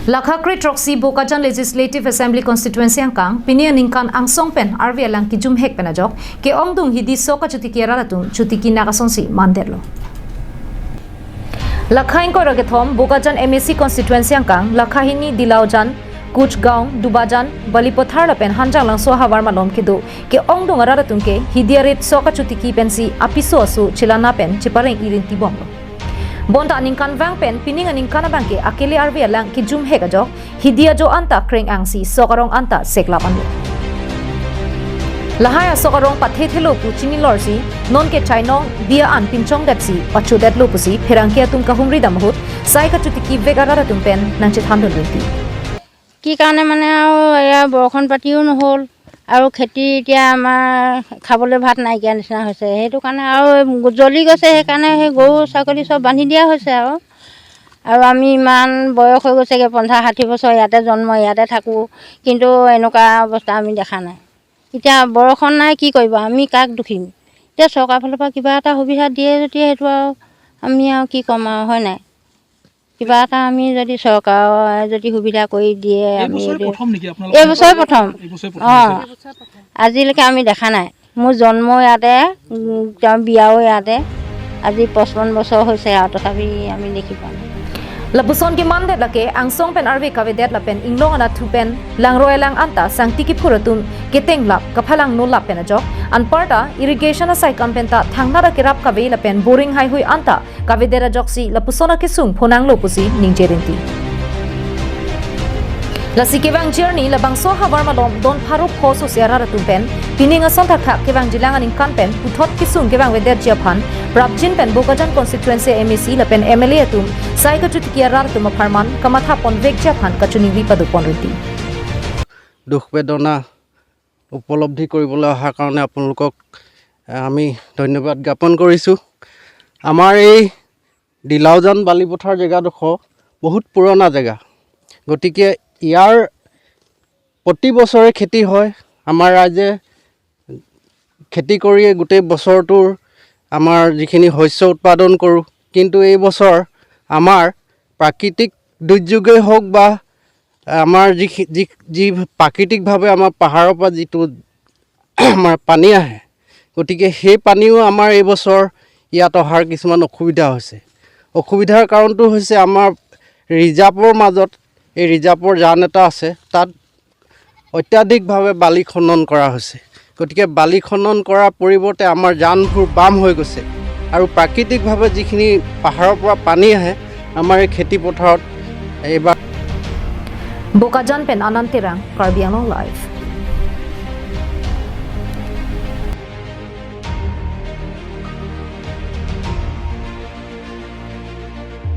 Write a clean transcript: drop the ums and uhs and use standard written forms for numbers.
Lakhakri Troxy Bokajan Legislative Assembly Constituency angkang pinian ingkan angsong pen arvi alang ki jumhek penajok ke ongdung hidi soka chutiki raratum chutiki nakasonsi manderlo. Lakhain ko ragethom Bokajan MSC Constituency angkang Lakhahini Dilawjan Kuchgaon Dubajan Balipothar lapen hanjang lang so ahavar malom kidu ke ongdung raratum ke hidiarit soka chutiki pensi apiso asu chilana pen chipareng irin tibonglo. Bonda aningkan vang pen pining aningkan abangke akili arvi alang ki jum hega jok hidia jo anta kreng angsi sokarong anta seklapan lo. Lahaya sokarong pathethelo pu chini lorsi non ke chainong dia an pinchong datsi pachu dat lo pusi pherangkia tum kahumri damhut sai ka chutiki vegara tum pen nangchit handol reti. Ki kane mane ya borkhon patiও নহল আৰু খেতি এতিয়া আমাৰ খাবলৈ ভাত নাইকিয়া নিচিনা হৈছে সেইটো কাৰণে আৰু জ্বলি গৈছে সেইকাৰণে সেই গৰু ছাগলী সব বান্ধি দিয়া হৈছে আৰু আমি ইমান বয়স হৈ গৈছেগে 50-60 বছৰ ইয়াতে জন্ম ইয়াতে থাকোঁ কিন্তু এনেকুৱা অৱস্থা আমি দেখা নাই এতিয়া বৰষুণ নাই কি কৰিব আমি কাক দুখিম এতিয়া চৰকাৰ ফালৰ পৰা কিবা এটা সুবিধা দিয়ে যদি সেইটো আৰু আমি আৰু কি ক'ম আৰু হয় নাই কিবা এটা আমি যদি চৰকাৰ যদি সুবিধা কৰি দিয়ে আমি এই বছৰ প্ৰথম আজিলৈকে আমি দেখা নাই মোৰ জন্ম ইয়াতে বিয়াও ইয়াতে আজি 55 বছৰ হৈছে আৰু তথাপি আমি দেখি পাম Labuson ki mande lake angsong pen arve kavedet lapen inglong ana thupen langroelang anta sangti ki phuratun keteng lap kaphalang no lap pen ajok anparta irrigation asai kampenta thangnara kirap kave lapen boring hai hui anta kavedera joksi lapusona ki sung phonang lopusi ningjerinti Lasi kebang journey labang so habar malom don pharuk khoso siara ratumpen pining asal thakha kebang jilangan ingkan pen puthot kisung kebang weder japan Prabjin pen Bokajan constituency MEC lapen MLA atum sai ka chutikia ratum pharman kamatha pon vek japan kachuni vipadu ponriti দুখ বেদনা উপলব্ধি কৰিবলৈ অহাৰ কাৰণে আপোনালোকক আমি ধন্যবাদ জ্ঞাপন কৰিছোঁ আমাৰ এই দিলাওজান বালিপথাৰ জেগাডোখৰ বহুত পুৰণা জেগা গতিকে ইয়াৰ প্ৰতি বছৰে খেতি হয় আমাৰ ৰাইজে খেতি কৰি গোটেই বছৰটোৰ আমাৰ যিখিনি শস্য উৎপাদন কৰোঁ কিন্তু এই বছৰ আমাৰ প্ৰাকৃতিক দুৰ্যোগেই হওক বা আমাৰ যি প্ৰাকৃতিকভাৱে আমাৰ পাহাৰৰ পৰা যিটো আমাৰ পানী আহে গতিকে সেই পানীও আমাৰ এই বছৰ ইয়াত অহাৰ কিছুমান অসুবিধা হৈছে অসুবিধাৰ কাৰণটো হৈছে আমাৰ ৰিজাৰ্ভৰ মাজত এই ৰিজাৰ্ভৰ জান এটা আছে তাত অত্যাধিকভাৱে বালি খনন কৰা হৈছে গতিকে বালি খনন কৰাৰ পৰিৱৰ্তে আমাৰ জানবোৰ বাম হৈ গৈছে আৰু প্ৰাকৃতিকভাৱে যিখিনি পাহাৰৰ পৰা পানী আহে আমাৰ এই খেতি পথাৰত এইবাৰ Bokajan pen anantirang Karbi Anglong Live